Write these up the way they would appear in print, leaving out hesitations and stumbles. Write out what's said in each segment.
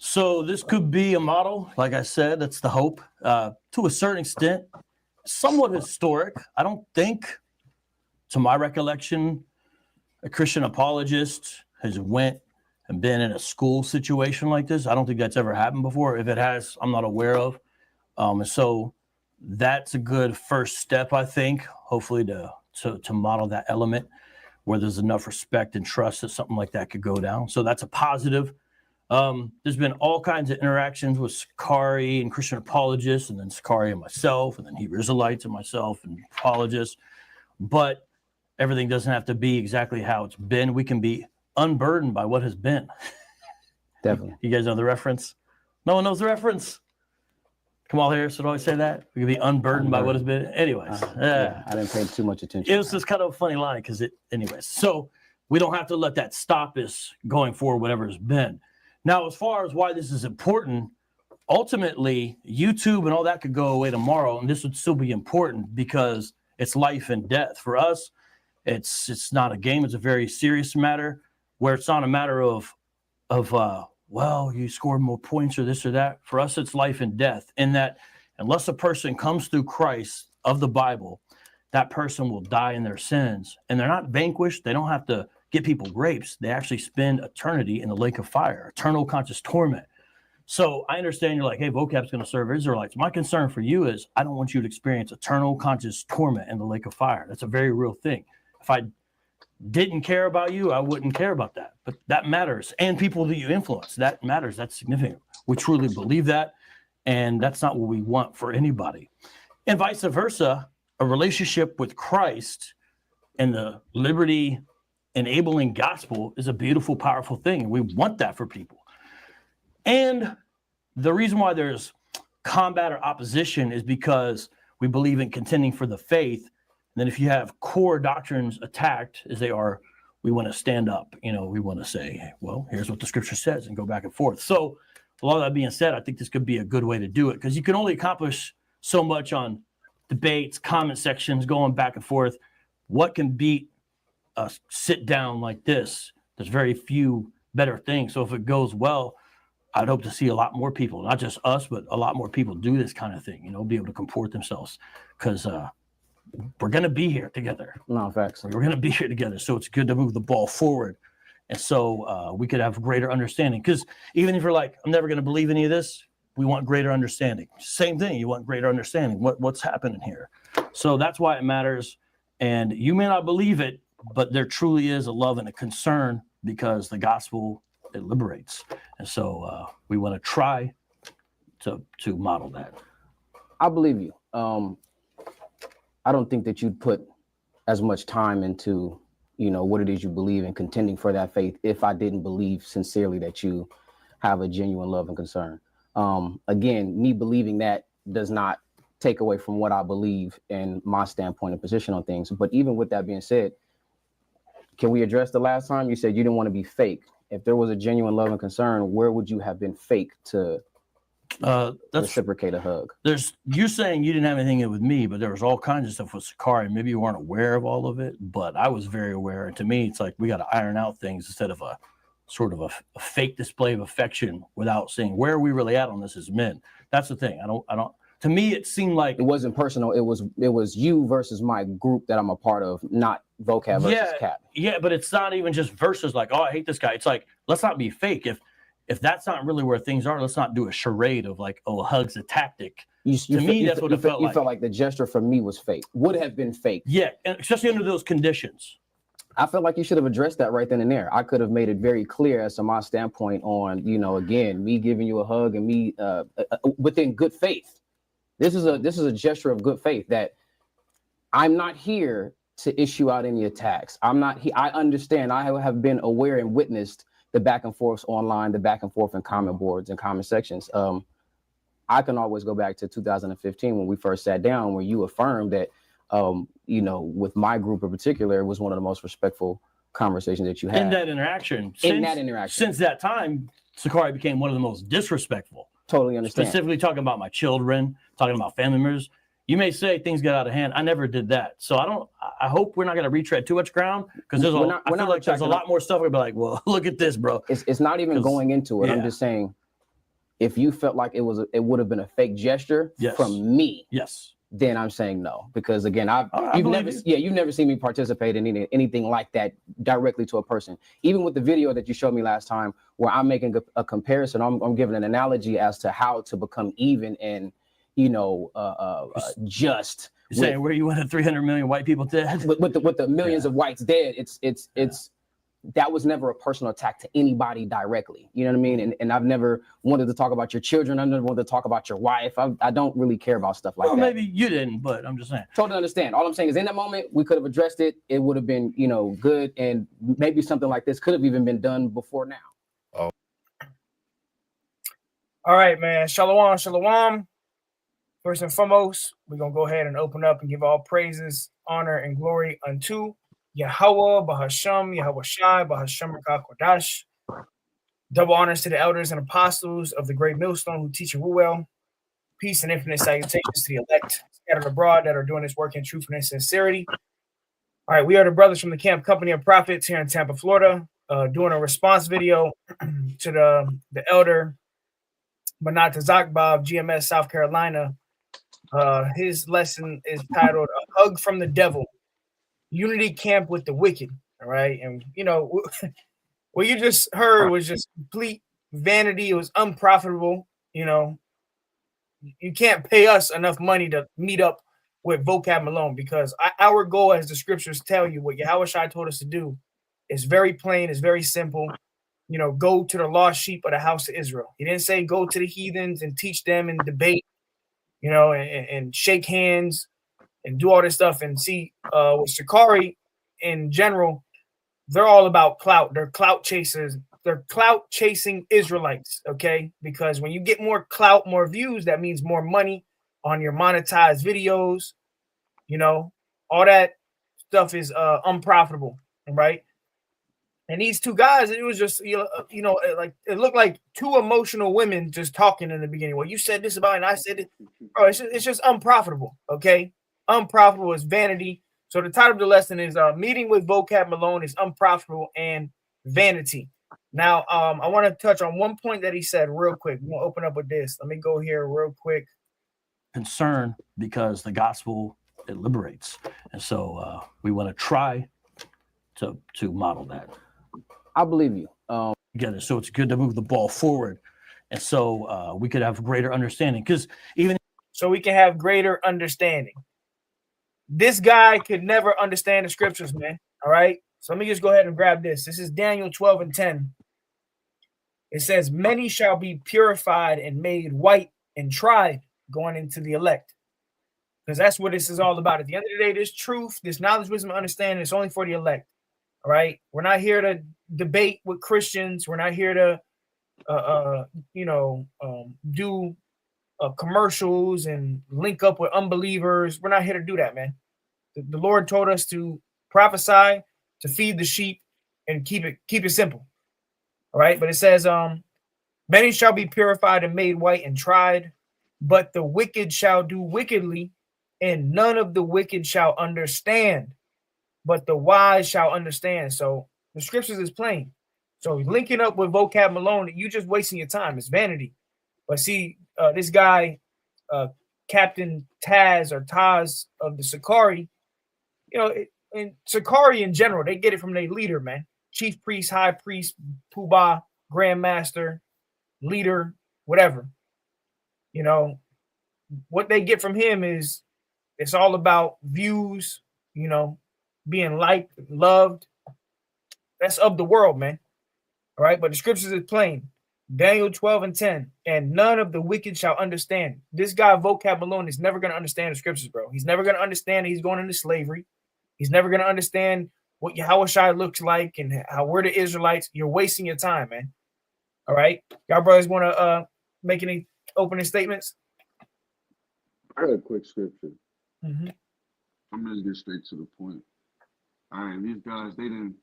So this could be a model. Like I said, that's the hope. To a certain extent, somewhat historic. I don't think, to my recollection, a Christian apologist has went and been in a school situation like this. I don't think that's ever happened before. If it has, I'm not aware of. And so that's a good first step, I think, hopefully to model that element where there's enough respect and trust that something like that could go down. So that's a positive. There's been all kinds of interactions with Sakari and Christian apologists, and then Sakari and myself, and then Hebrew Israelites and myself and apologists. But everything doesn't have to be exactly how it's been. We can be unburdened by what has been. Definitely. You guys know the reference? No one knows the reference? Kamal Harris would always say that. We can be unburdened by what has been. Anyways. Yeah, I didn't pay too much attention. It was just kind of a funny line because anyways. So we don't have to let that stop us going forward, whatever has been. Now, as far as why this is important, ultimately, YouTube and all that could go away tomorrow, and this would still be important because it's life and death. For us, it's not a game. It's a very serious matter where it's not a matter of well, you scored more points or this or that. For us, it's life and death in that unless a person comes through Christ of the Bible, that person will die in their sins. And they're not vanquished. They don't have to get people grapes. They actually spend eternity in the lake of fire, eternal conscious torment. So I understand you're like, hey, Vocab's going to serve Israelites. My concern for you is I don't want you to experience eternal conscious torment in the lake of fire. That's a very real thing. If I didn't care about you, I wouldn't care about that. But that matters. And people that you influence, that matters. That's significant. We truly believe that. And that's not what we want for anybody. And vice versa, a relationship with Christ and the liberty enabling gospel is a beautiful, powerful thing. We want that for people. And the reason why there's combat or opposition is because we believe in contending for the faith. And then if you have core doctrines attacked as they are, we want to stand up. We want to say, well, here's what the scripture says and go back and forth. So a lot of that being said, I think this could be a good way to do it because you can only accomplish so much on debates, comment sections, going back and forth. What can beat a sit down like this? There's very few better things. So if it goes well, I'd hope to see a lot more people, not just us, but a lot more people do this kind of thing, be able to comport themselves because we're going to be here together. No, facts. We're going to be here together. So it's good to move the ball forward. And so we could have greater understanding because even if you're like, I'm never going to believe any of this, we want greater understanding. Same thing. You want greater understanding. What's happening here? So that's why it matters. And you may not believe it, but there truly is a love and a concern because the gospel, it liberates. And so we want to try to model that. I believe you. I don't think that you'd put as much time into, what it is you believe and contending for that faith if I didn't believe sincerely that you have a genuine love and concern. Again, me believing that does not take away from what I believe and my standpoint and position on things. But even with that being said, can we address the last time you said you didn't want to be fake? If there was a genuine love and concern, where would you have been fake to reciprocate a hug? You saying you didn't have anything with me, but there was all kinds of stuff with Sakari. Maybe you weren't aware of all of it, but I was very aware. And to me, it's like we got to iron out things instead of a sort of a fake display of affection without saying where are we really at on this as men. That's the thing. I don't. To me, it seemed like it wasn't personal. It was you versus my group that I'm a part of, not Vocab versus Cap. Yeah, but it's not even just versus like, oh, I hate this guy. It's like, let's not be fake. If that's not really where things are, let's not do a charade of like, oh, a hug's a tactic. That's what it felt like. You felt like the gesture for me was fake. Would have been fake. Yeah, and especially under those conditions. I felt like you should have addressed that right then and there. I could have made it very clear as to my standpoint on, again, me giving you a hug and me within good faith. This is a gesture of good faith that I'm not here to issue out any attacks. I'm not here. I understand. I have been aware and witnessed the back and forths online, the back and forth in comment boards and comment sections. I can always go back to 2015 when we first sat down, where you affirmed that, with my group in particular, it was one of the most respectful conversations that you had. In that interaction. Since that time, Sakari became one of the most disrespectful. Totally understand. Specifically talking about my children, talking about family members. You may say things got out of hand. I never did that. So I hope we're not going to retread too much ground because I feel like there's a lot more stuff. We'll be like, well, look at this, bro. It's not even going into it. Yeah. I'm just saying If you felt like it would have been a fake gesture Yes. from me, Yes. then I'm saying no, because again, you've never seen me participate in anything like that directly to a person. Even with the video that you showed me last time, where I'm making a comparison, I'm giving an analogy as to how to become even and just. You're saying where you wanted 300 million white people dead? With the millions of whites dead, it's that was never a personal attack to anybody directly. You know what I mean? And I've never wanted to talk about your children. I've never wanted to talk about your wife. I don't really care about stuff like that. Maybe you didn't, but I'm just saying. Totally understand. All I'm saying is in that moment, we could have addressed it. It would have been, good. And maybe something like this could have even been done before now. Oh. All right, man. Shalom, shalom. First and foremost, we're going to go ahead and open up and give all praises, honor, and glory unto Yahweh, Bahasham, Yahweh Shai, Bahasham Rakah Kodash. Double honors to the elders and apostles of the great millstone who teach and rule well. Peace and infinite salutations to the elect scattered abroad that are doing this work in truthfulness and sincerity. All right, we are the brothers from the Camp Company of Prophets here in Tampa, Florida, doing a response video to the elder Manat Zakba of GMS, South Carolina. His lesson is titled "A Hug from the Devil." Unity camp with the wicked. All right. And what you just heard was just complete vanity. It was unprofitable. You can't pay us enough money to meet up with Vocab Malone, because our goal, as the scriptures tell you, what Yahweh Shai told us to do, is very plain, it's very simple. Go to the lost sheep of the house of Israel. He didn't say go to the heathens and teach them and debate, and shake hands and do all this stuff. And see, with Shikari in general, they're all about clout. They're clout chasers. They're clout chasing Israelites, okay? Because when you get more clout, more views, that means more money on your monetized videos. All that stuff is unprofitable, right? And these two guys, it was just, like it looked like two emotional women just talking in the beginning. Well, you said this about it, and I said it. Bro, it's just unprofitable, okay? Unprofitable is vanity. So the title of the lesson is Meeting with Vocab Malone is Unprofitable and Vanity. Now, I want to touch on one point that he said real quick. We'll open up with this. Let me go here real quick. Concern, because the gospel, it liberates. And so we want to try to model that. I believe you. Together. So it's good to move the ball forward. And so we could have greater understanding, because so we can have greater understanding. This guy could never understand the scriptures, man. All right. So let me just go ahead and grab this. This is Daniel 12:10. It says, many shall be purified and made white and tried, going into the elect. Because that's what this is all about. At the end of the day, this truth, this knowledge, wisdom, understanding is only for the elect. All right. We're not here to debate with Christians. We're not here to, do commercials and link up with unbelievers. We're not here to do that, man. The Lord told us to prophesy, to feed the sheep, and keep it simple. All right. But it says, many shall be purified and made white and tried, but the wicked shall do wickedly, and none of the wicked shall understand, but the wise shall understand. So the scriptures is plain. So linking up with Vocab Malone, you just wasting your time. It's vanity. But see, this guy, Captain Taz or Taz of the Sakari, and Sakari in general, they get it from their leader, man. Chief priest, high priest, Puba, grandmaster, leader, whatever. What they get from him is it's all about views, being liked, loved. That's of the world, man. All right, but the scriptures is plain. Daniel 12:10, and none of the wicked shall understand. This guy, Vocab Malone, is never going to understand the scriptures, bro. He's never going to understand that he's going into slavery. He's never going to understand what Yahweh Shai looks like and how we're the Israelites. You're wasting your time, man. All right, y'all brothers want to make any opening statements? I got a quick scripture. Mm-hmm. I'm gonna get straight to the point. All right, these guys, they done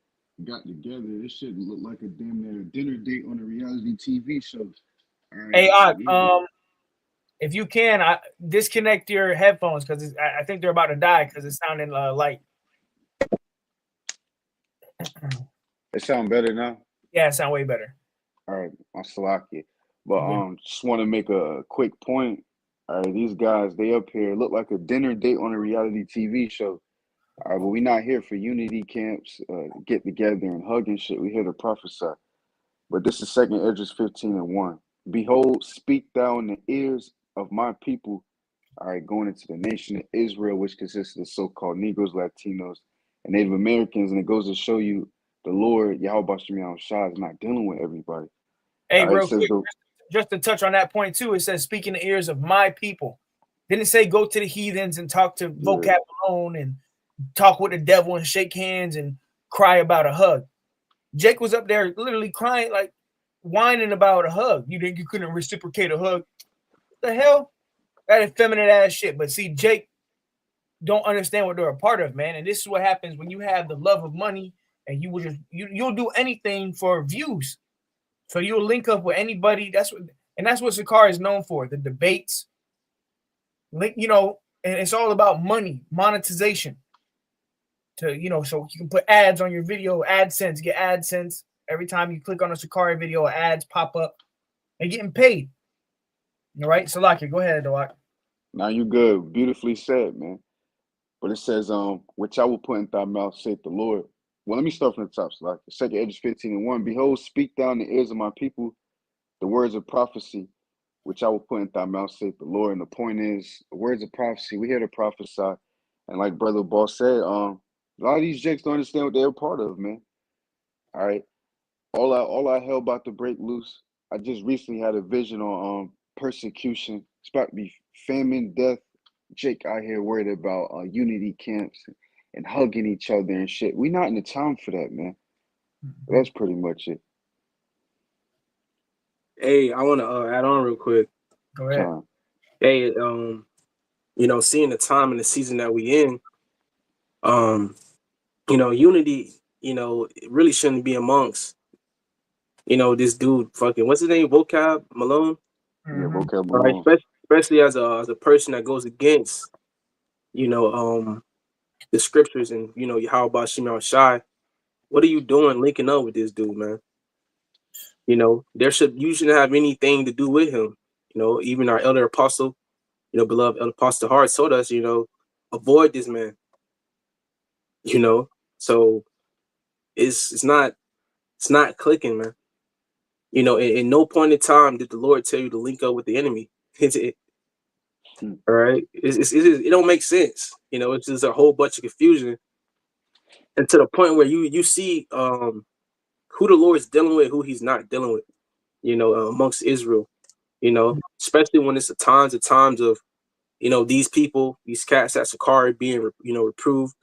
got together. This shit look like a damn near dinner date on a reality TV show. Right, Hey, if you can, disconnect your headphones, because I think they're about to die because it's sounding light. It sound better now? Yeah, it sounds way better. All right, I'm Salaki. But just want to make a quick point. All right, these guys, they up here look like a dinner date on a reality TV show. All right, but we not here for unity camps, get together and hug and shit. We here to prophesy. But this is 2nd Esdras 15:1. Behold, speak thou in the ears of my people. All right, going into the nation of Israel, which consists of the so-called Negroes, Latinos, and Native Americans. And it goes to show you the Lord, Yahweh Shem Shah, is not dealing with everybody. Hey, All right, real quick, just to touch on that point too, it says, speak in the ears of my people. Didn't say go to the heathens and talk to Vocab Malone and talk with the devil and shake hands and cry about a hug. Jake was up there literally crying, like whining about a hug. You think you couldn't reciprocate a hug? What the hell? That effeminate ass shit. But see, Jake don't understand what they're a part of, man. And this is what happens when you have the love of money and you'll do anything for views. So you'll link up with anybody. That's what Sakari is known for. The debates. And it's all about money, monetization. So you can put ads on your video, AdSense, get AdSense. Every time you click on a Sakari video, ads pop up. They're getting paid. All right, Salaki, go ahead, Dawak. Now you good. Beautifully said, man. But it says, which I will put in thy mouth, saith the Lord. Well, let me start from the top. Salaki. 2nd Esdras 15:1. Behold, speak thou in the ears of my people the words of prophecy, which I will put in thy mouth, saith the Lord. And the point is, the words of prophecy, we here to prophesy. And like Brother Boss said, a lot of these jakes don't understand what they're a part of, man. All right. All I hell about to break loose. I just recently had a vision on persecution. It's about to be famine, death. Jake out here worried about unity camps and hugging each other and shit. We not in the time for that, man. That's pretty much it. Hey, I want to add on real quick. Go ahead. Hey, seeing the time and the season that we in, unity, it really shouldn't be amongst, this dude fucking, what's his name? Vocab Malone? Yeah, Vocab Malone. Right, especially as a person that goes against, the scriptures and, how about Shimon Shai. What are you doing linking up with this dude, man? You shouldn't have anything to do with him. Even our elder apostle, beloved elder apostle Hart told us, avoid this man. So it's not clicking, man. In no point in time did the Lord tell you to link up with the enemy. All right, it don't make sense. It's just a whole bunch of confusion, and to the point where you see who the Lord's dealing with, who He's not dealing with. Amongst Israel. Especially when it's the times of these people, these cats at Sakari being reproved.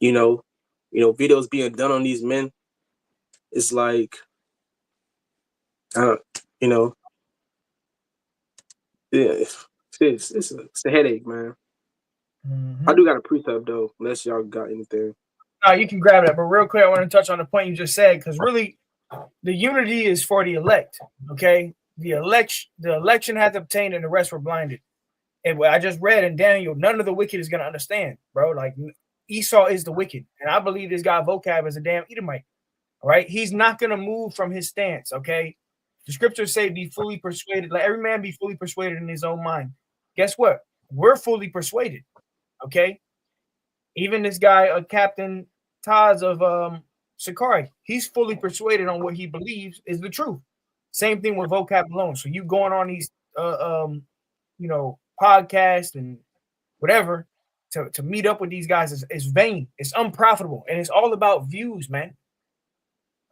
Videos being done on these men. It's like, it's a headache, man. I do got a precept though, unless y'all got anything. No, you can grab that. But real quick, I want to touch on the point you just said, because really, the unity is for the elect. Okay, the election has obtained, and the rest were blinded. And what I just read in Daniel, none of the wicked is going to understand, bro. Like Esau is the wicked, and I believe this guy Vocab is a damn Edomite. All right, he's not going to move from his stance. Okay, the scriptures say, "Be fully persuaded." Let every man be fully persuaded in his own mind. Guess what? We're fully persuaded. Okay, even this guy, Captain Taz of Sakari, he's fully persuaded on what he believes is the truth. Same thing with Vocab Malone. So you going on these podcasts and whatever to meet up with these guys is vain. It's unprofitable, and it's all about views, man.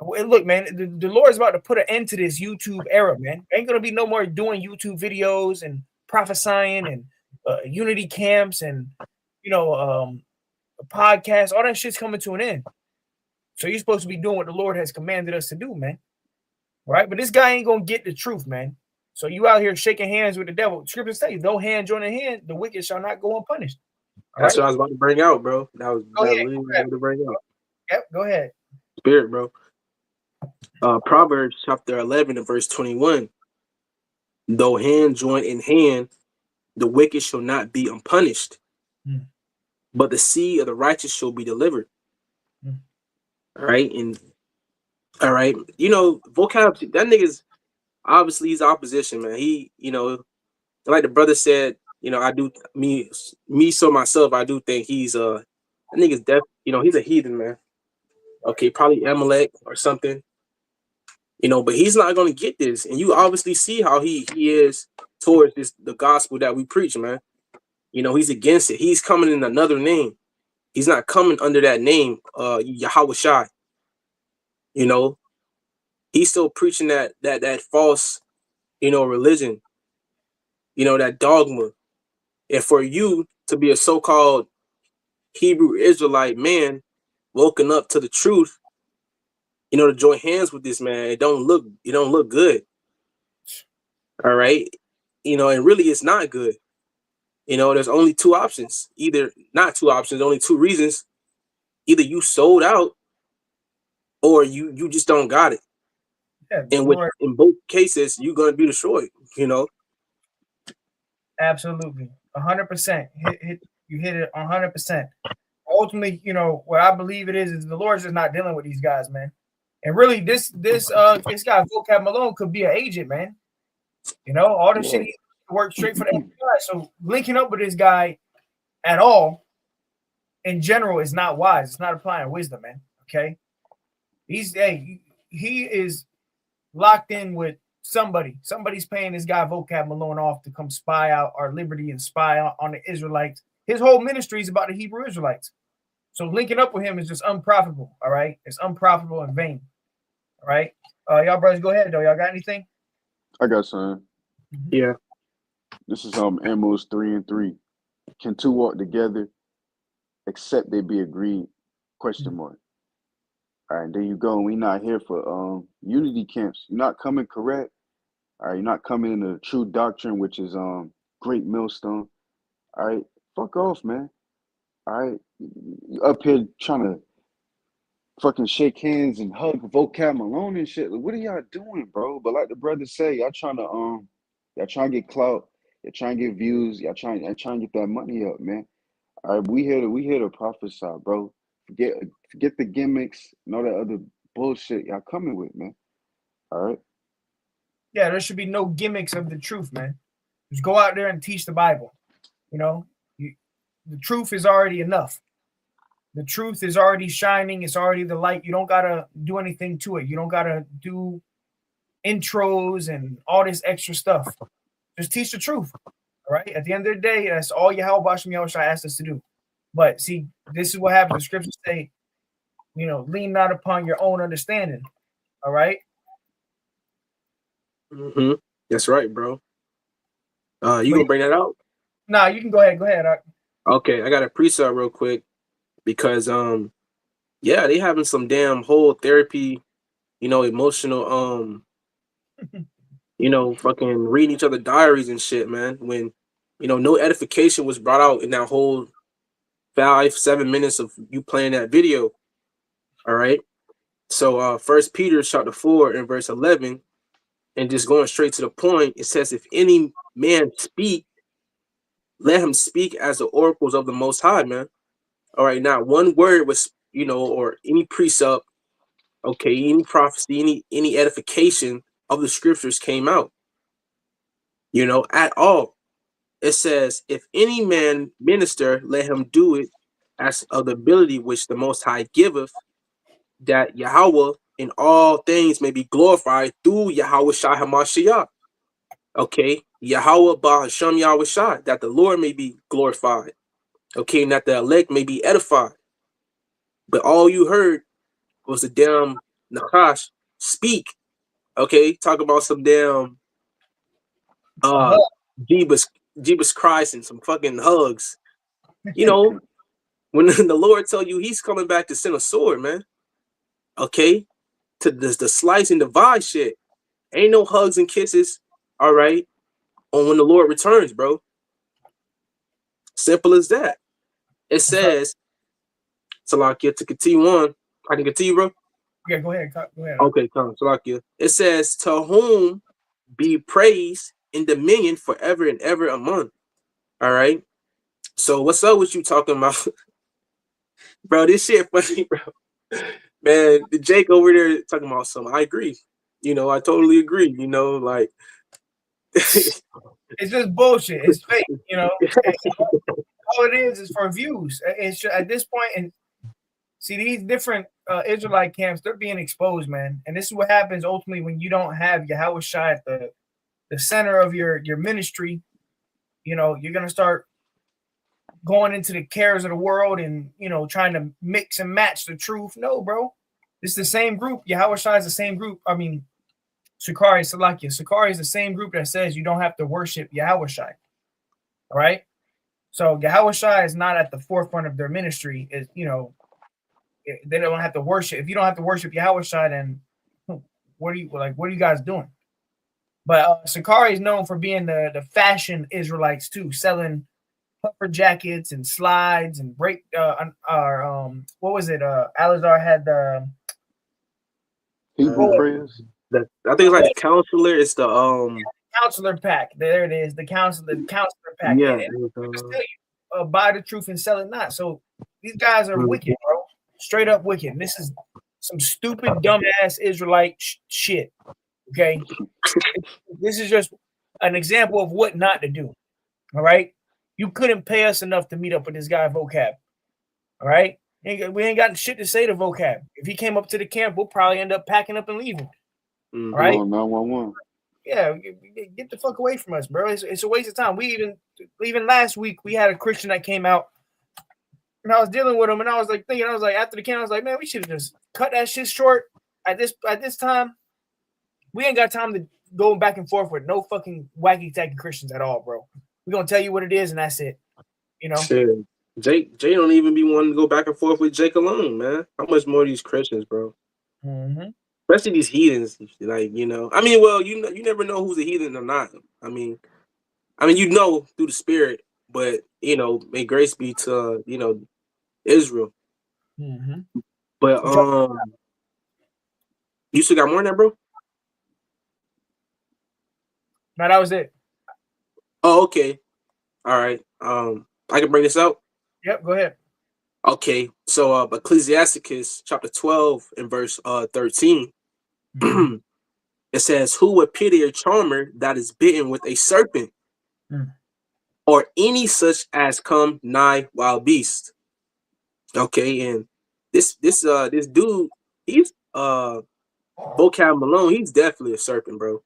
And look, man, the Lord is about to put an end to this YouTube era, man. Ain't gonna be no more doing YouTube videos and prophesying and unity camps and podcasts. All that shit's coming to an end. So you're supposed to be doing what the Lord has commanded us to do, man. All right, but this guy ain't gonna get the truth, man. So you out here shaking hands with the devil. Scripture say, "No hand join in hand, the wicked shall not go unpunished." That's what I was about to bring out, bro. That was really to bring out. Yep, go ahead. Spirit, bro. Proverbs chapter 11 and verse 21. Though hand join in hand, the wicked shall not be unpunished, but the seed of the righteous shall be delivered. All right, Vocab, that nigga's obviously he's opposition, man. He, like the brother said, I do so myself, I do think he's I think it's def, he's a heathen, man. Okay, probably Amalek or something. But he's not gonna get this. And you obviously see how he is towards the gospel that we preach, man. He's against it. He's coming in another name. He's not coming under that name, Yahweh Shai. He's still preaching that false, religion, that dogma. And for you to be a so-called Hebrew Israelite man woken up to the truth, to join hands with this man, it don't look good. All right. And really it's not good. There's only two options. Either not two options, only two reasons. Either you sold out or you just don't got it. Yeah, and in both cases, you're gonna be destroyed, Absolutely. 100%. You hit it 100%. Ultimately, what I believe it is the Lord's just not dealing with these guys, man. And really, this guy Vocab Malone could be an agent, man. All the shit he worked straight for the FBI. So linking up with this guy at all, in general, is not wise. It's not applying wisdom, man. Okay, he is locked in with somebody. Somebody's paying this guy Vocab Malone off to come spy out our liberty and spy on the Israelites. His whole ministry is about the Hebrew Israelites. So linking up with him is just unprofitable. All right, it's unprofitable and vain. All right, y'all brothers, go ahead though. Y'all got anything? I got some. Yeah. This is Amos 3:3. Can two walk together except they be agreed? Question mark. All right, there you go. We not here for unity camps. You're not coming correct. All right, you're not coming in the true doctrine, which is great millstone. All right, fuck off, man. All right, you up here trying to fucking shake hands and hug Vocab Malone and shit. Like, what are y'all doing, bro? But like the brothers say, y'all trying to get clout. You're trying to get views. Y'all trying to get that money up, man. All right, we here to prophesy, bro. Forget the gimmicks and all that other bullshit y'all coming with, man. All right. Yeah, there should be no gimmicks of the truth, man. Just go out there and teach the Bible. The truth is already enough. The truth is already shining. It's already the light. You don't gotta do anything to it. You don't gotta do intros and all this extra stuff. Just teach the truth. All right. At the end of the day, that's all Yahweh asked us to do. But see, this is what happens. The scriptures say, lean not upon your own understanding. All right. Mm-hmm. That's right, bro. You gonna bring that out? Nah, you can go ahead. Go ahead. Okay, I got a precept real quick because they having some damn whole therapy, emotional fucking reading each other diaries and shit, man. When no edification was brought out in that whole 5-7 minutes of you playing that video. All right. So 1 Peter chapter 4 and verse 11, and just going straight to the point, it says, if any man speak, let him speak as the oracles of the Most High, man. All right, now one word was, or any precept, okay, any prophecy, any edification of the scriptures came out, at all. It says, if any man minister, let him do it as of the ability which the Most High giveth, that Yahweh in all things may be glorified through Yahweh Shai HaMashiach. Okay, Yahweh Bahasham Yahweh Shai, that the Lord may be glorified. Okay, and that the elect may be edified. But all you heard was the damn Nakash speak. Okay, talk about some damn Jesus Christ and some fucking hugs. When the Lord tell you he's coming back to send a sword, man. Okay, to the slice and divide shit. Ain't no hugs and kisses. All right, on when the Lord returns, bro. Simple as that. It says, Salakia, to continue on. I can continue, bro. Yeah, go ahead. Go ahead. Okay, come, Salakia. It says, to whom be praise and dominion forever and ever among. All right. So what's up with you talking about, bro? This shit funny, bro. Man, the Jake over there talking about something. I agree. You know, I totally agree. You know, like It's just bullshit. It's fake. You know, all it is for views. It's just, at this point, and see these different Israelite camps, they're being exposed, man. And this is what happens ultimately when you don't have Yahweh Shai at the center of your ministry. You know, you're gonna start going into the cares of the world and, you know, trying to mix and match the truth. No, bro. It's the same group. Yahweh Shai is the same group. I mean, Sakari, Salakia. Sakari is the same group that says you don't have to worship Yahweh Shai. All right? So Yahweh Shai is not at the forefront of their ministry. Is, you know, they don't have to worship. If you don't have to worship Yahweh Shai, then what are you guys doing? But Sakari is known for being the fashion Israelites too, selling puffer jackets and slides and break what was it? Alizar had the Hebrew prayers. I think it's like the counselor. It's the counselor pack. There it is. The counselor pack. Yeah. And just tell you, buy the truth and sell it not. So these guys are wicked, bro. Straight up wicked. And this is some stupid, dumbass Israelite shit. Okay. This is just an example of what not to do. All right. You couldn't pay us enough to meet up with this guy, Vocab. All right. We ain't got shit to say to Vocab. If he came up to the camp, we'll probably end up packing up and leaving. All right. 911. Yeah, get the fuck away from us, bro. It's a waste of time. Even last week we had a Christian that came out, and I was dealing with him, and I was like after the camp, I was like, man, we should have just cut that shit short at this time. We ain't got time to go back and forth with no fucking wacky tacky Christians at all, bro. We're gonna tell you what it is, and that's it. You know. Shit. Jay don't even be wanting to go back and forth with Jake alone, man. How much more these Christians, bro? Mm-hmm. Especially these heathens, like, you know. I mean, well, you never know who's a heathen or not. I mean, you know through the spirit, but you know, may grace be to you know Israel. Mm-hmm. But you still got more than that, bro? No, that was it. Oh, okay. All right. I can bring this out. Yep, go ahead. Okay, so Ecclesiasticus chapter 12 and verse 13. It says, who would pity a charmer that is bitten with a serpent, or any such as come nigh wild beast? Okay, and this dude, he's Vocab Malone, he's definitely a serpent, bro.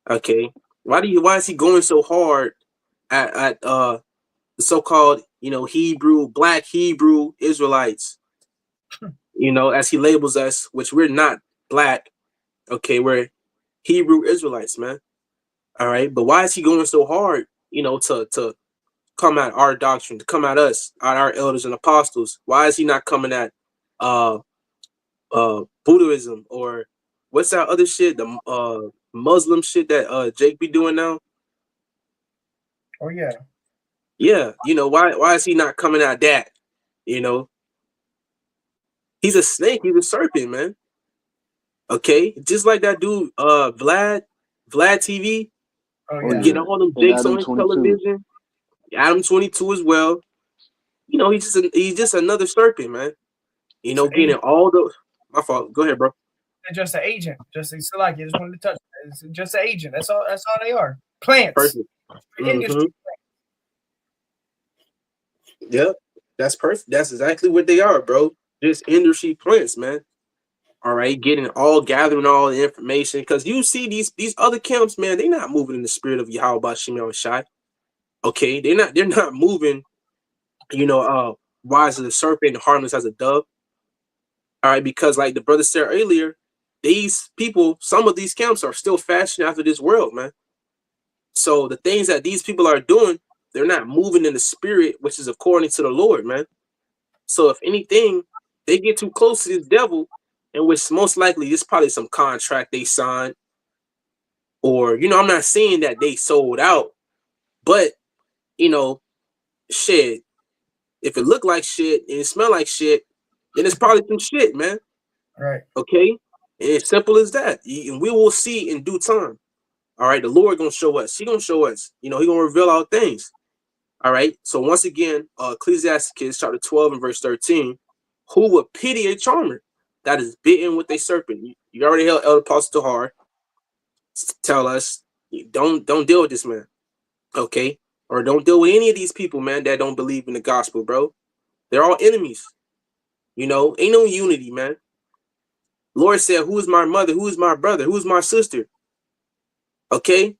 Okay. Why is he going so hard at the so-called, you know, black Hebrew Israelites, you know, as he labels us, which we're not black. Okay, we're Hebrew Israelites, man. All right, but why is he going so hard, you know, to come at our doctrine, to come at us, at our elders and apostles? Why is he not coming at Buddhism, or what's that other shit, the Muslim shit that Jake be doing now? Oh yeah. Yeah, you know, why is he not coming at that? You know, he's a snake, he's a serpent, man. Okay, just like that dude, Vlad TV, getting all them jakes on his television. Adam 22 as well. You know, he's just another serpent, man. You know, getting all the. My fault. Go ahead, bro. They're just an agent. Just like you just wanted to touch. It's just an agent. That's all they are. Plants. Perfect. Industry. Yep, that's perfect. That's exactly what they are, bro. Just industry plants, man. All right, gathering all the information, because you see these other camps, man. They're not moving in the spirit of Yahweh Bashim Shai. Okay, they're not moving. You know, wise as a serpent, harmless as a dove. All right, because like the brother said earlier, these people, some of these camps are still fashioned after this world, man. So the things that these people are doing, they're not moving in the spirit, which is according to the Lord, man. So if anything, they get too close to this devil, in which most likely it's probably some contract they signed, or, you know, I'm not saying that they sold out, but, you know, shit, if it looked like shit and it smelled like shit, then it's probably some shit, man. Right. Okay? And it's simple as that. And we will see in due time. All right, the Lord gonna show us. He gonna show us. You know, he gonna reveal all things. All right. So once again, Ecclesiasticus chapter 12 and verse 13. Who would pity a charmer that is bitten with a serpent? You already held Elder Apostle Tahar tell us don't deal with this man, okay? Or don't deal with any of these people, man, that don't believe in the gospel, bro. They're all enemies. You know, ain't no unity, man. Lord said, who is my mother? Who is my brother? Who is my sister? Okay?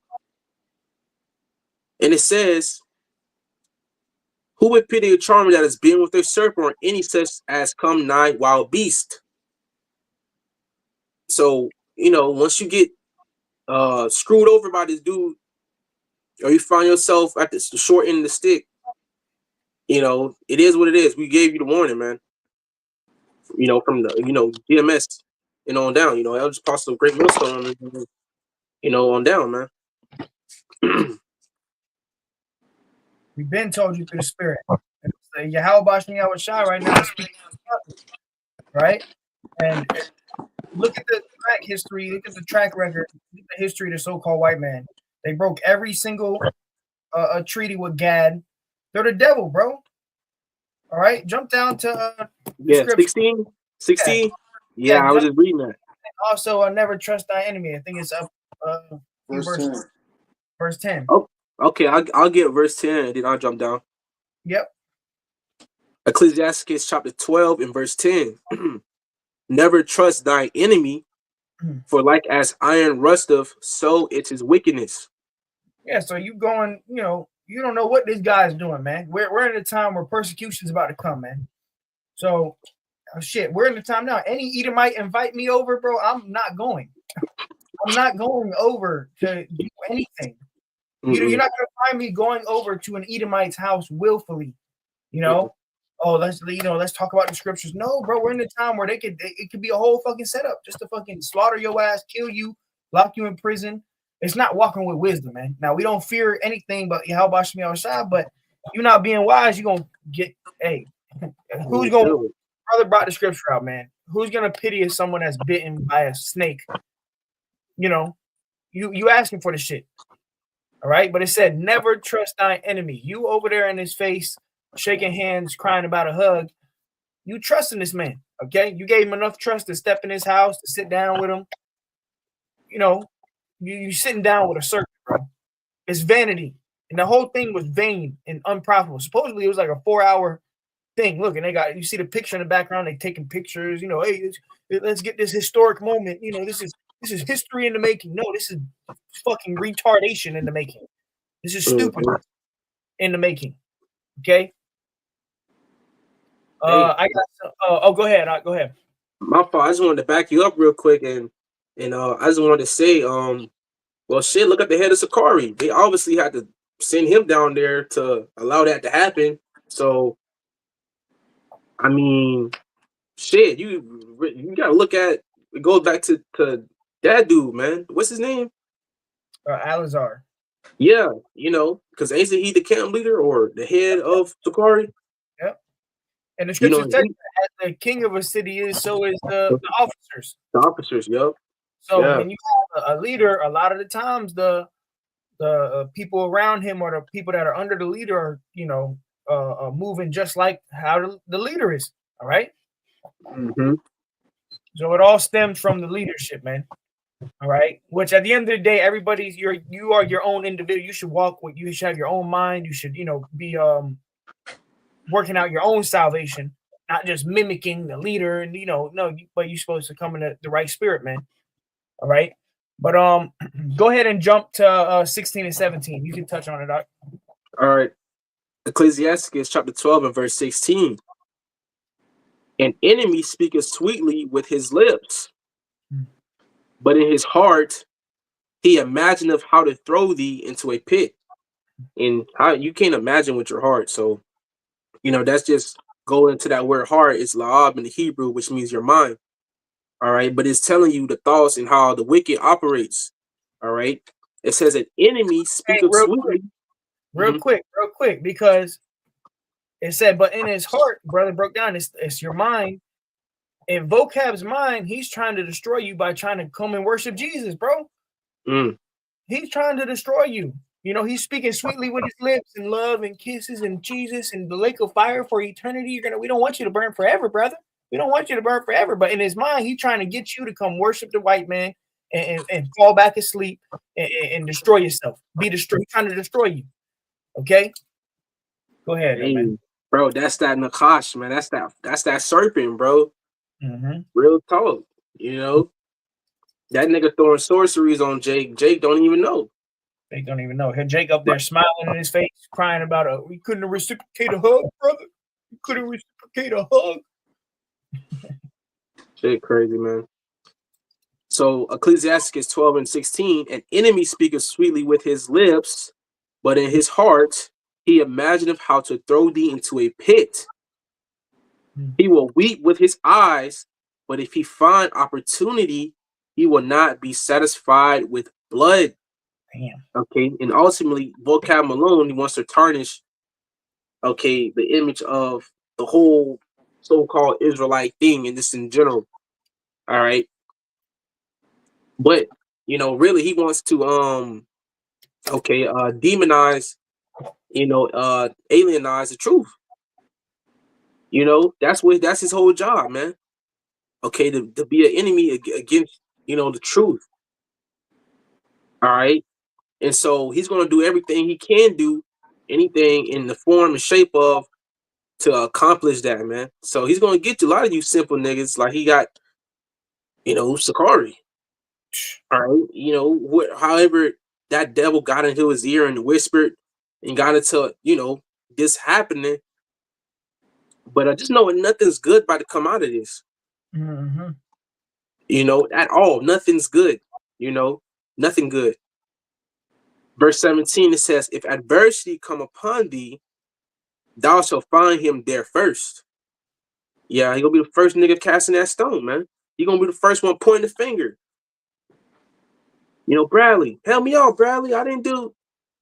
And it says, who would pity a charmer that has been with a serpent or any such as come nigh wild beast? So, you know, once you get screwed over by this dude, or you find yourself at the short end of the stick, you know, it is what it is. We gave you the warning, man. You know, from the, you know, GMS and on down, you know, Elder Apostle Great Millstone, you know, on down, man. We've been told you through the Spirit. Yahweh Bashmi Yahweh Shai right now is speaking, right? And look at the track history, look at the track record, look at the history of the so-called white man. They broke every single treaty with Gad. They're the devil, bro. All right, jump down to yeah, 16. Yeah, I was just reading that. Also, never trust thy enemy. I think it's up verse 10. Oh, okay, I'll get verse 10 and then I'll jump down. Yep. Ecclesiastes chapter 12 and verse 10. Never trust thy enemy, for like as iron rusteth, so it's his wickedness. Yeah, so you going, you know, you don't know what this guy is doing, man. We're in a time where persecution is about to come, man. So, shit, we're in the time now. Any Edomite invite me over, bro, I'm not going. I'm not going over to do anything. You're not going to find me going over to an Edomite's house willfully, you know? Oh, let's talk about the scriptures. No, bro, we're in a time where it could be a whole fucking setup just to fucking slaughter your ass, kill you, lock you in prison. It's not walking with wisdom, man. Now we don't fear anything but Yahweh Shemi outside, but you're not being wise, you're gonna get who's gonna brother brought the scripture out, man. Who's gonna pity someone that's bitten by a snake? You know, you asking for the shit. All right, but it said never trust thy enemy. You over there in his face, shaking hands, crying about a hug. You trusting this man, okay? You gave him enough trust to step in his house, to sit down with him. You know, you sitting down with a serpent, bro. It's vanity. And the whole thing was vain and unprofitable. Supposedly it was like a 4-hour thing. Look, and you see the picture in the background, they taking pictures, you know, hey, let's get this historic moment. You know, this is history in the making. No, this is fucking retardation in the making. This is stupid in the making. Okay. I got go ahead. Go ahead. My fault. I just wanted to back you up real quick and I just wanted to say, well, shit, look at the head of Sakari. They obviously had to send him down there to allow that to happen. So, I mean, shit, you gotta look at it. Goes back to that dude, man. What's his name? Alizar. Yeah, you know, because ain't he the camp leader or the head of Sakari? Yep. And the scripture tells you as the king of a city is, so is the officers. The officers, yep. So when you have a leader, a lot of the times the people around him or the people that are under the leader are, you know, moving just like how the leader is. All right. Mm-hmm. So it all stems from the leadership, man. All right. Which at the end of the day, you are your own individual. You should you should have your own mind. You should, you know, be working out your own salvation, not just mimicking the leader. And but you're supposed to come in the right spirit, man. All right. But go ahead and jump to 16 and 17. You can touch on it, Doc. All right. Ecclesiastes chapter 12 and verse 16. An enemy speaketh sweetly with his lips, but in his heart he imagineth how to throw thee into a pit. And you can't imagine with your heart. So, you know, that's just going into that word heart. It's la'ab in the Hebrew, which means your mind. All right. But it's telling you the thoughts and how the wicked operates. All right. It says an enemy speaketh sweetly. Real quick, because it said, but in his heart, brother broke down, it's your mind. In Vocab's mind, he's trying to destroy you by trying to come and worship Jesus, bro. He's trying to destroy you. You know, he's speaking sweetly with his lips and love and kisses and Jesus and the lake of fire for eternity. We don't want you to burn forever, brother. We don't want you to burn forever. But in his mind, he's trying to get you to come worship the white man and fall back asleep and destroy yourself. Be destroyed. He's trying to destroy you. Okay? Go ahead, Hey, man. bro, that's that Nakash, man. That's that serpent, bro. Mm-hmm. Real talk. You know, that nigga throwing sorceries on Jake. Jake don't even know. They don't even know. Here, Jake up there smiling in his face, crying about we couldn't reciprocate a hug, brother. We couldn't reciprocate a hug. Shit crazy, man. So Ecclesiastes 12:16, an enemy speaketh sweetly with his lips, but in his heart he imagineth how to throw thee into a pit. He will weep with his eyes, but if he find opportunity, he will not be satisfied with blood. Damn. Okay, and ultimately, Vocab Malone, he wants to tarnish, okay, the image of the whole so-called Israelite thing and this in general. All right. But you know, really he wants to demonize, alienize the truth. You know, that's his whole job, man. Okay, to be an enemy against, the truth. All right. And so he's gonna do everything he can do, anything in the form and shape of to accomplish that, man. So he's gonna get to a lot of you simple niggas like he got, Sakari. All right, however that devil got into his ear and whispered and got into, this happening. But I just know nothing's good about to come out of this. Mm-hmm. At all. Nothing's good. Nothing good. Verse 17, it says, if adversity come upon thee, thou shalt find him there first. Yeah, he gonna be the first nigga casting that stone, man. He gonna be the first one pointing the finger. Bradley, help me out, Bradley. I didn't do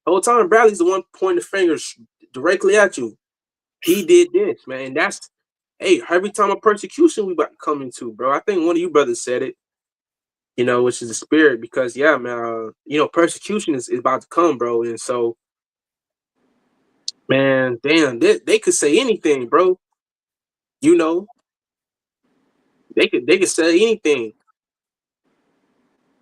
the whole time. Bradley's the one pointing the fingers directly at you. He did this, man. That's every time a persecution we about to come into, bro. I think one of you brothers said it, which is the spirit, because yeah, man, persecution is about to come, bro. And so, man, damn, they could say anything, bro. They could say anything.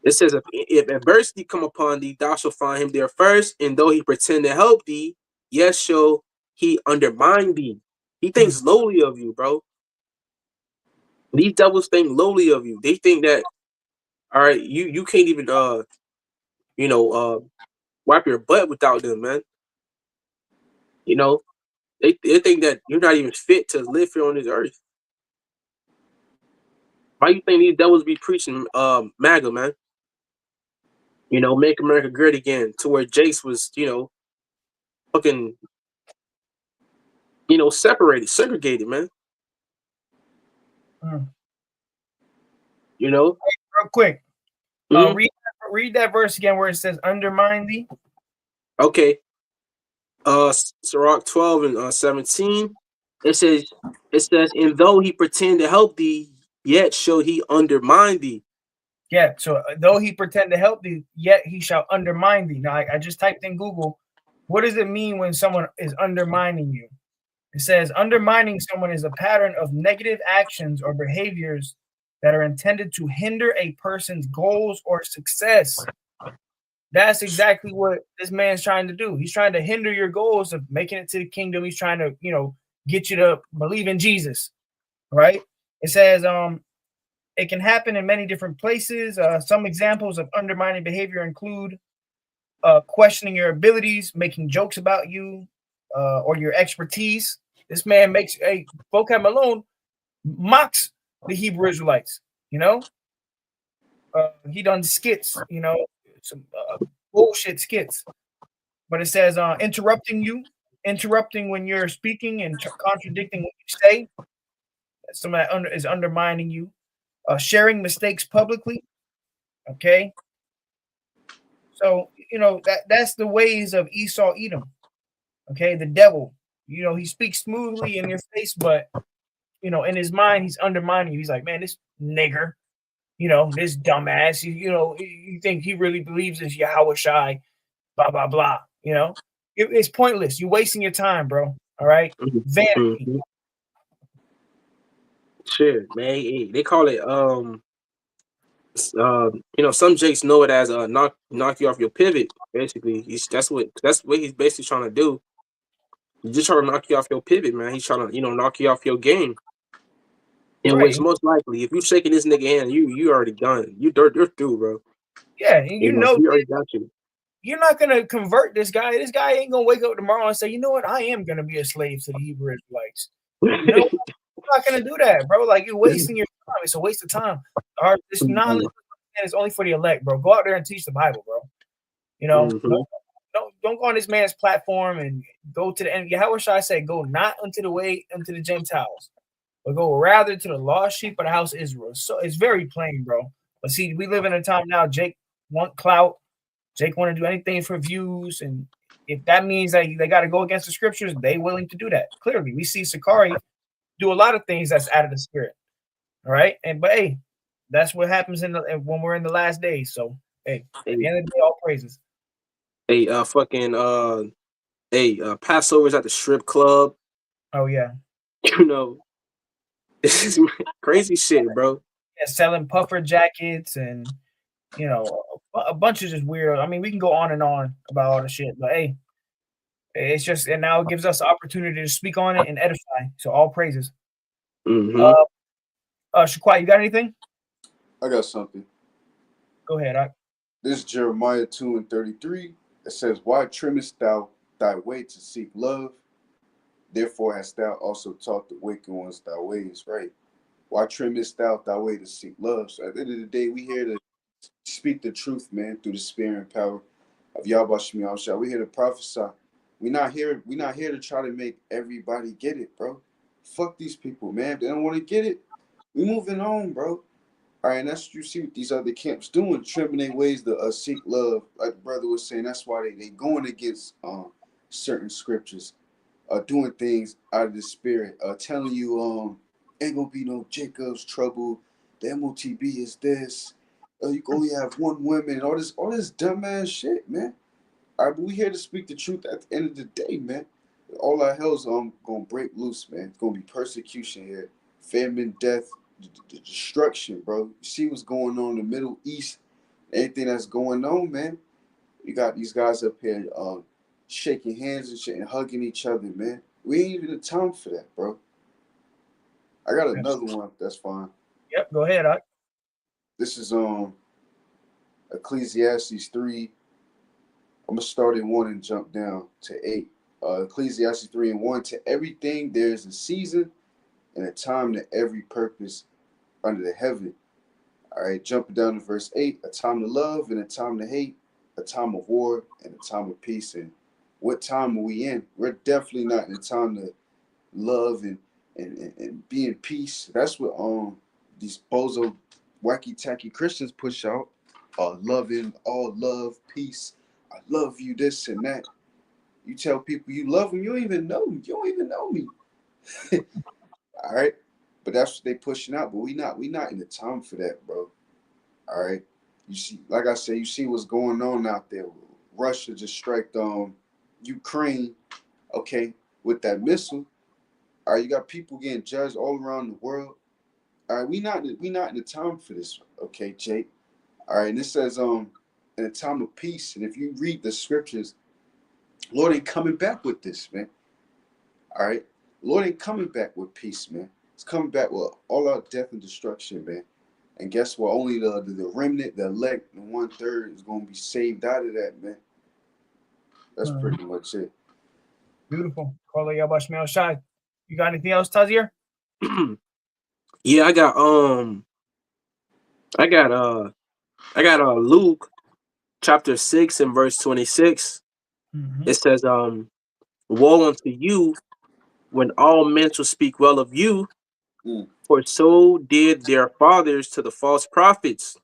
It says, if adversity come upon thee, thou shalt find him there first, and though he pretend to help thee, yes, shall he undermine thee. He thinks lowly of you, bro. These devils think lowly of you. They think that, all right, you can't even wipe your butt without them, man. They think that you're not even fit to live here on this earth. Why you think these devils be preaching MAGA, man? Make America great again, to where Jace was, fucking, separated, segregated, man. Real quick, read that verse again where it says undermine thee. Okay. Sirach 12 and 17. It says, and though he pretend to help thee, yet shall he undermine thee. Yeah, so though he pretend to help thee, yet he shall undermine thee. Now, I just typed in Google, what does it mean when someone is undermining you? It says undermining someone is a pattern of negative actions or behaviors that are intended to hinder a person's goals or success. That's exactly what this man's trying to do. He's trying to hinder your goals of making it to the kingdom. He's trying to, get you to believe in Jesus, right? It says, it can happen in many different places. Some examples of undermining behavior include questioning your abilities, making jokes about you or your expertise. This man makes Vocab Malone mocks the Hebrew Israelites. He done skits, some bullshit skits. But it says interrupting when you're speaking and contradicting what you say. Some of that is undermining you. Sharing mistakes publicly. Okay. So, that's the ways of Esau Edom. Okay. The devil, he speaks smoothly in your face, but, in his mind, he's undermining you. He's like, man, this nigger, this dumbass, you think he really believes this Yahweh Shai, blah, blah, blah. It's pointless. You're wasting your time, bro. All right. Vanity. Shit, man. They call it some Jakes know it as knock you off your pivot. Basically, that's what he's basically trying to do. He's just trying to knock you off your pivot, man. He's trying to knock you off your game. In Right. which most likely, if you shaking this nigga hand, you already done. You're through, bro. Yeah, and He already got you. you're not gonna convert this guy. This guy ain't gonna wake up tomorrow and say, you know what, I am gonna be a slave to the Hebrew Israelites. You know, you're not gonna do that, bro. Like, you're wasting your time. It's a waste of time. This knowledge is only for the elect, bro. Go out there and teach the Bible, bro. You know, don't go on this man's platform and go to the end. How should I say, go not unto the way unto the Gentiles, but go rather to the lost sheep of the house of Israel. So it's very plain, bro. But see, we live in a time now. Jake want clout. Jake want to do anything for views, and if that means that they got to go against the scriptures, they willing to do that. Clearly, we see Sakari do a lot of things that's out of the spirit. All right, but hey, that's what happens when we're in the last days. So hey, at the end of the day, all praises. Hey, Passovers at the strip club. Oh yeah, this is crazy shit, bro. Yeah, selling puffer jackets and a bunch of just weird. I mean, we can go on and on about all the shit, but hey, it's just, and now it gives us the opportunity to speak on it and edify. So all praises. Shaquai, you got anything? I got something. Go ahead. This is Jeremiah 2:33. It says, "Why trimmest thou thy way to seek love? Therefore hast thou also taught the wicked ones thy ways." Right? Why trimmest thou thy way to seek love? So at the end of the day, we here to speak the truth, man, through the spirit and power of Yahweh Shemi Al-Shah. We here to prophesy. We're not here to try to make everybody get it, bro. Fuck these people, man. If they don't want to get it, we moving on, bro. All right, and that's what you see what these other camps doing, trimming their ways to seek love. Like the brother was saying, that's why they going against certain scriptures, doing things out of the spirit, telling you ain't gonna be no Jacob's trouble. The MOTB is this. You can only have one woman. All this dumbass shit, man. All right, but we here to speak the truth at the end of the day, man. All our hell's gonna break loose, man. It's gonna be persecution here, famine, death, the destruction, bro. You see what's going on in the Middle East, anything that's going on, man. You got these guys up here shaking hands and shit and hugging each other, man. We ain't even the time for that, bro. I got another one. That's fine. Yep, go ahead. This is Ecclesiastes 3. I'm gonna start in 1 and jump down to 8. Ecclesiastes 3 and 1. To everything there is a season and a time to every purpose under the heaven. All right, jumping down to verse 8. A time to love and a time to hate, a time of war and a time of peace. And what time are we in? We're definitely not in a time to love and be in peace. That's what these bozo wacky tacky Christians push out. Loving, all love, peace. I love you, this and that. You tell people you love them, you don't even know them. You don't even know me. All right, but that's what they pushing out. But we not in the time for that, bro. All right, you see, like I said, you see what's going on out there. Russia just struck Ukraine, okay, with that missile. All right, you got people getting judged all around the world. All right, we not in the time for this, okay, Jake. All right, and it says in a time of peace. And if you read the scriptures, Lord ain't coming back with this, man. All right, Lord ain't coming back with peace, man. It's coming back with all out death and destruction, man. And guess what? Only the remnant, the elect, the 1/3 is gonna be saved out of that, man. That's pretty much it. Beautiful. Call it Yahweh Shemi Al-Shah. You got anything else, Tazir? Yeah, I got Luke chapter 6 and verse 26. It says, woe unto you when all men shall speak well of you, for so did their fathers to the false prophets.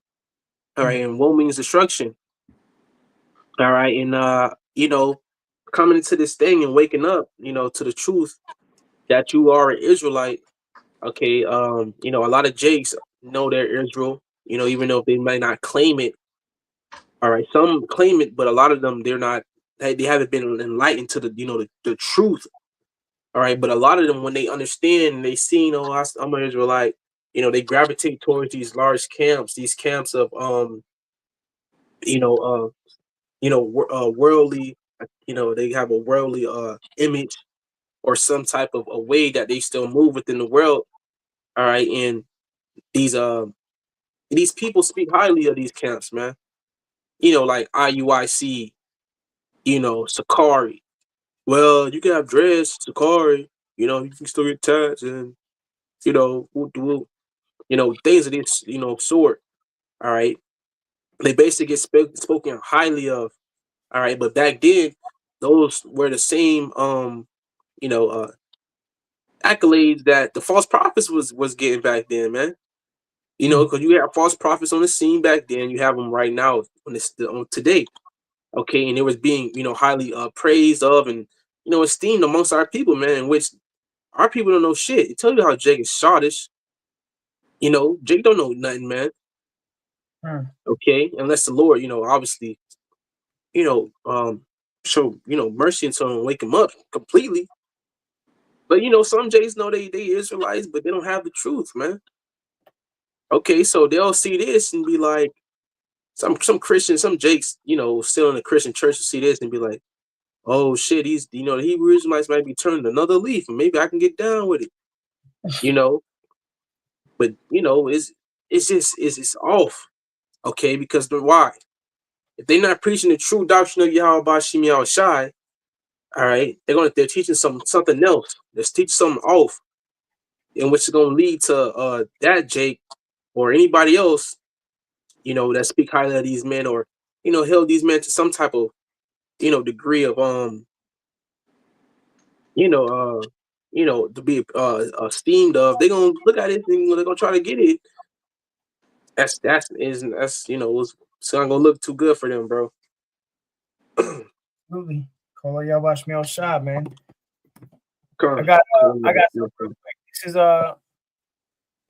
All right, and woe means destruction. All right, and coming into this thing and waking up, to the truth that you are an Israelite. Okay, a lot of Jakes know they're Israel, even though they might not claim it. All right, some claim it, but a lot of them, they're not. They haven't been enlightened to the truth All right, but a lot of them, when they understand and they see, I'm an Israelite, they gravitate towards these large camps, these camps of you know, worldly, they have a worldly image or some type of a way that they still move within the world. All right, and these people speak highly of these camps, man. Like IUIC, Sakari. Well, you can have dress, Sakari. You can still get tats and whoop de whoop. Things of this sort. All right, they basically get spoken highly of. All right, but back then, those were the same accolades that the false prophets was getting back then, man. Because you have false prophets on the scene back then, you have them right now on today. Okay, and it was being highly praised of and esteemed amongst our people, man. In which our people don't know shit. It tells you how Jake is shortish. Jake don't know nothing, man. Okay, unless the Lord, obviously, show mercy until him, wake him up completely. But some Jays know they Israelites, but they don't have the truth, man. Okay, so they'll see this and be like, some Christians, some Jakes, still in the Christian church will see this and be like, oh shit, the Hebrew Israelites might be turning another leaf, and maybe I can get down with it. But it's off. Okay, because why? If they're not preaching the true doctrine of Yahweh Bashim Yahweh Shai, all right, they're teaching something else. They're teaching something off, in which is gonna lead to that Jake or anybody else, that speak highly of these men or held these men to some type of degree of to be esteemed of. They're gonna look at it and they're gonna try to get it. That's it's not gonna look too good for them, bro. Absolutely. Call y'all watch me on shot, man. Come I got something real quick.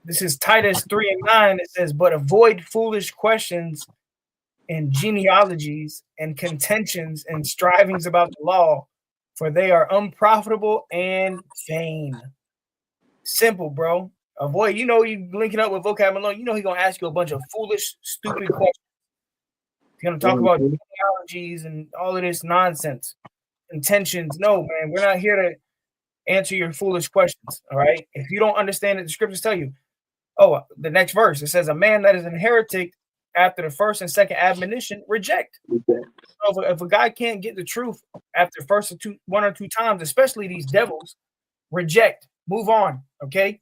This is Titus 3:9. It says, but avoid foolish questions and genealogies and contentions and strivings about the law, for they are unprofitable and vain. Simple, bro. Avoid, you linking up with Vocab Malone, he's gonna ask you a bunch of foolish, stupid questions. He's gonna talk about genealogies and all of this nonsense. Intentions. No, man, we're not here to answer your foolish questions. All right. If you don't understand it, the scriptures tell you. Oh, the next verse, it says, a man that is a heretic after the first and second admonition, reject. So if a guy can't get the truth after one or two times, especially these devils, reject, move on. Okay.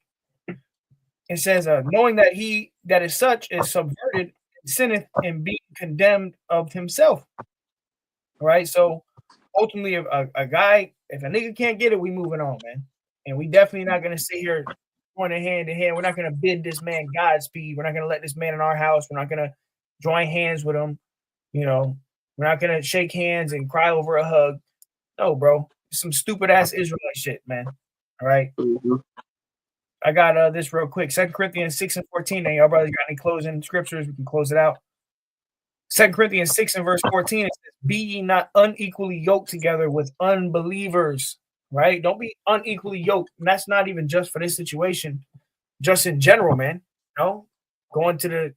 It says, knowing that he that is such is subverted, sinneth, and being condemned of himself. All right. So ultimately, a guy, if a nigga can't get it, we moving on, man. And we definitely not gonna sit here going hand in hand. We're not gonna bid this man Godspeed. We're not gonna let this man in our house. We're not gonna join hands with him. We're not gonna shake hands and cry over a hug. No, bro. Some stupid ass Israelite shit, man. All right. I got this real quick. 2 Corinthians 6:14. Now, y'all brothers got any closing scriptures? We can close it out. 2 Corinthians 6 and verse 14, it says, be ye not unequally yoked together with unbelievers, right? Don't be unequally yoked. And that's not even just for this situation, just in general, man. Going to the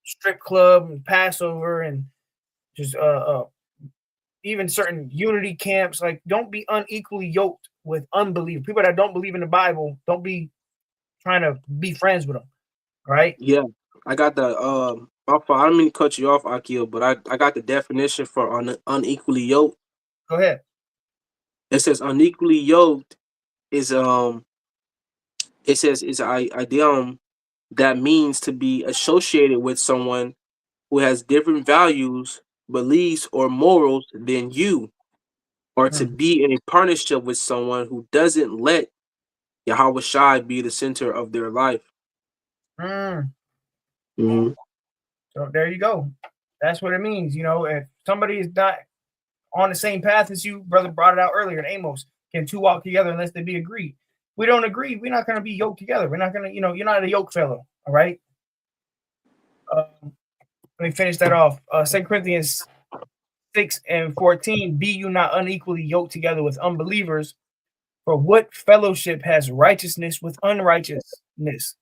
strip club and Passover and just even certain unity camps. Like, don't be unequally yoked with unbelievers. People that don't believe in the Bible, don't be trying to be friends with them, right? Yeah, I got the I don't mean to cut you off, Akil, but I got the definition for unequally yoked. Go ahead. It says unequally yoked is it says is an idiom that means to be associated with someone who has different values, beliefs, or morals than you, or to be in a partnership with someone who doesn't let Yahweh Shai be the center of their life. So there you go. That's what it means. If somebody is not on the same path as you, brother brought it out earlier in Amos, can two walk together unless they be agreed? We don't agree. We're not going to be yoked together. We're not going to, you're not a yoke fellow. All right. Let me finish that off. 2 Corinthians 6 and 14, be you not unequally yoked together with unbelievers. For what fellowship has righteousness with unrighteousness?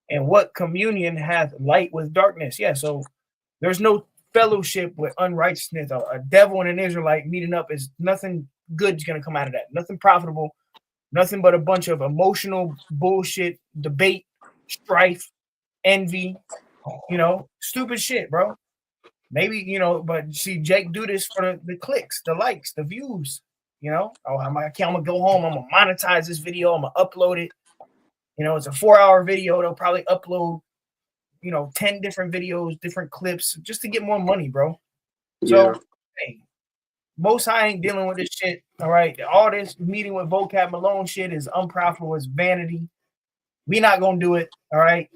And what communion hath light with darkness? Yeah, so there's no fellowship with unrighteousness. A devil and an Israelite meeting up is nothing good's gonna come out of that. Nothing profitable, nothing but a bunch of emotional bullshit, debate, strife, envy, stupid shit, bro. Maybe, but see, Jake do this for the clicks, the likes, the views. Oh, I'm gonna go home, I'm gonna monetize this video, I'm gonna upload it. It's a 4-hour video. They'll probably upload, 10 different videos, different clips, just to get more money, bro. So, hey, Most High ain't dealing with this shit. All right. All this meeting with Vocab Malone shit is unprofitable. It's vanity. We not gonna do it. All right.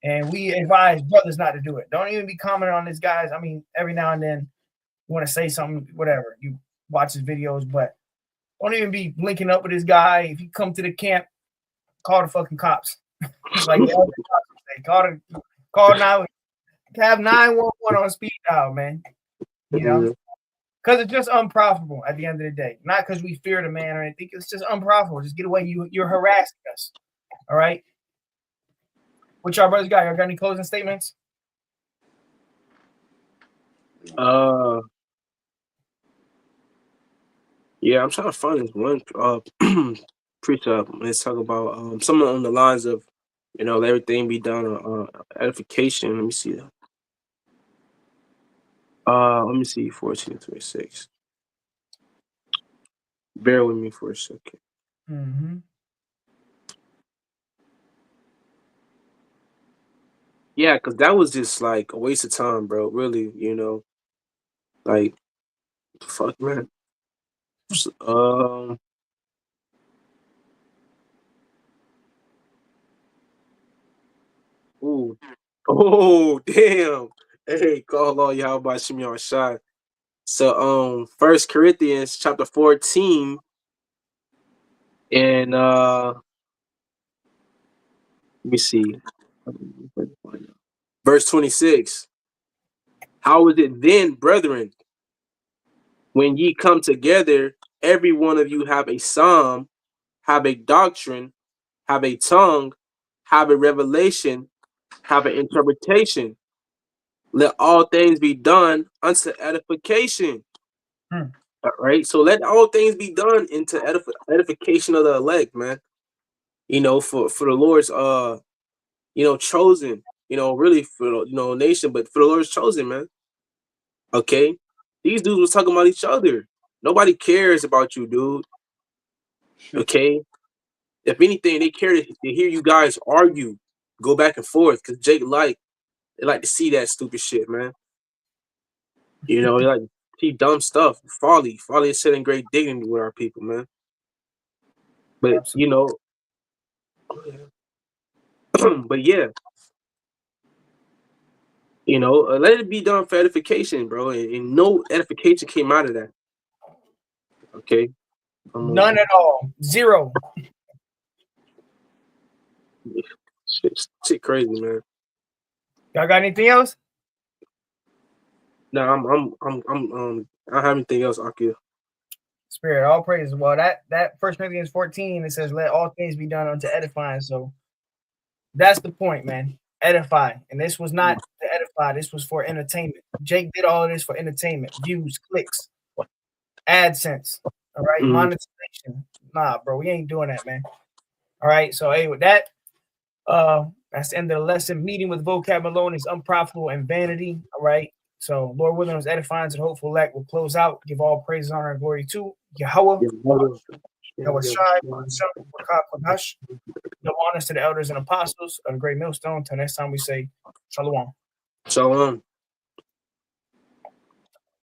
And we advise brothers not to do it. Don't even be commenting on this, guys. I mean, every now and then you want to say something, whatever. You watch his videos, but don't even be linking up with this guy. If you come to the camp, call the fucking cops. Like the other cops say, call now. Have 911 on speed dial, man. Because it's just unprofitable at the end of the day. Not because we fear the man or anything. It's just unprofitable. Just get away. You're harassing us. All right. What y'all brothers got? Y'all got any closing statements? Yeah, I'm trying to find this one precept. Let's talk about something on the lines of, let everything be done on edification. Let me see that. Let me see 14:26. Bear with me for a second. Mm-hmm. Yeah, because that was just like a waste of time, bro. Really, like, fuck, man. Ooh. Oh, damn. Hey, call all y'all about Shimon Shai. So 1 Corinthians chapter 14 and let me see. Verse 26. How is it then, brethren, when ye come together, every one of you have a psalm, have a doctrine, have a tongue, have a revelation, have an interpretation. Let all things be done unto edification. All right. So let all things be done into edification of the elect, man. For the Lord's chosen, really for nation, but for the Lord's chosen, man. Okay. These dudes was talking about each other. Nobody cares about you, dude. Okay. If anything, they care to hear you guys argue, go back and forth, because they like to see that stupid shit, man. They like to see dumb stuff. Folly is setting great dignity with our people, man. But Absolutely. but yeah, let it be done for edification, bro, and no edification came out of that. Okay, None at all. Zero. Shit crazy, man. Y'all got anything else? No, I don't have anything else, Akil. Spirit, all praise. Well, that 1 Corinthians 14, it says, let all things be done unto edifying. So that's the point, man. Edify. And this was not to edify, this was for entertainment. Jake did all of this for entertainment, views, clicks, AdSense. All right, monetization. Nah, bro, we ain't doing that, man. All right, so hey, with that, that's the end of the lesson. Meeting with Vocab Malone is unprofitable and vanity. All right. So Lord willing, was edifying and hopeful elect will close out. Give all praise, honor, and glory to Yahweh. Yahweh Shai, Hush. No honors to the elders and apostles of the great millstone. Till next time we say Shalom. Shalom.